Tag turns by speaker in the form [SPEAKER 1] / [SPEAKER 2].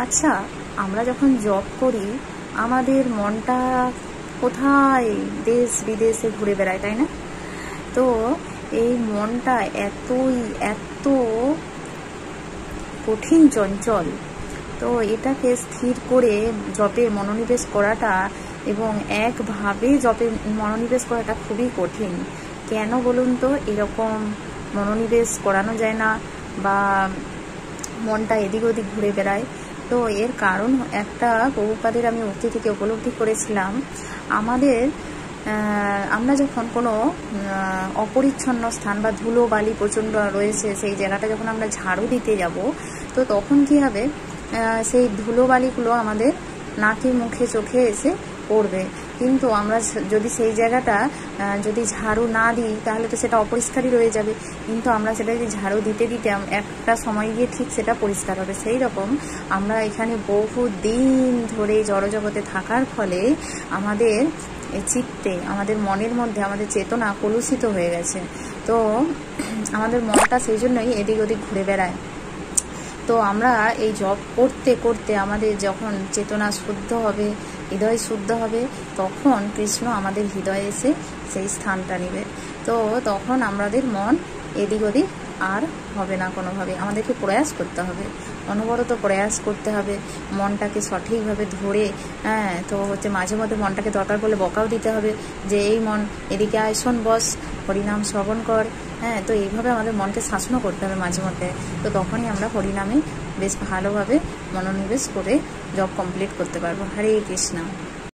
[SPEAKER 1] আচ্ছা, আমরা যখন জব করি আমাদের মনটা কোথায় দেশ বিদেশে ঘুরে বেড়ায়, তাই না? তো এই মনটা এত কঠিন চঞ্চল, তো এটাকে স্থির করে জবে মনোনিবেশ করাটা এবং একভাবে জবে মনোনিবেশ করাটা খুবই কঠিন। কেন বলুন তো এরকম মনোনিবেশ করানো যায় না বা মনটা এদিক ওদিক ঘুরে বেড়ায়? তো এর কারণ একটা প্রভুপাদের আমি উক্তি থেকে উপলব্ধি করেছিলাম। আমরা যখন কোনো অপরিচ্ছন্ন স্থান বা ধুলো বালি প্রচণ্ড রয়েছে সেই জায়গাটা যখন আমরা ঝাড়ু দিতে যাব, তো তখন কি হবে, সেই ধুলো বালিগুলো আমাদের নাকে মুখে চোখে এসে পড়বে। কিন্তু আমরা যদি সেই জায়গাটা যদি ঝাড়ু না দিই তাহলে তো সেটা অপরিষ্কারই রয়ে যাবে। কিন্তু আমরা সেটা যদি ঝাড়ু দিতে দিতে একটা সময় গিয়ে ঠিক সেটা পরিষ্কার হবে। সেই রকম আমরা এখানে বহু দিন ধরে জড়জগতে থাকার ফলে আমাদের চিত্তে, আমাদের মনের মধ্যে আমাদের চেতনা কলুষিত হয়ে গেছে। তো আমাদের মনটা সেই জন্যই এদিক ওদিক ঘুরে বেড়ায়। তো আমরা এই জব করতে করতে আমাদের যখন চেতনা শুদ্ধ হবে, হৃদয় শুদ্ধ হবে, তখন কৃষ্ণ আমাদের হৃদয়ে এসে সেই স্থানটা নেবে। তো তখন আমাদের মন এদিক ওদিক আর হবে না কোনোভাবে। আমাদেরকে প্রয়াস করতে হবে, অনবরত প্রয়াস করতে হবে মনটাকে সঠিকভাবে ধরে। তো মাঝে মধ্যে মনটাকে দরকার পড়লে বকাও দিতে হবে যে এই মন এদিকে আয়, শোন বস, হরিনাম শ্রবণ কর। তো এইভাবে আমাদের মনকে শাসনও করতে হবে মাঝে মধ্যে। তো তখনই আমরা হরিনামে বেশ ভালোভাবে মনোনিবেশ করে জব কমপ্লিট করতে পারবো। হরে কৃষ্ণ।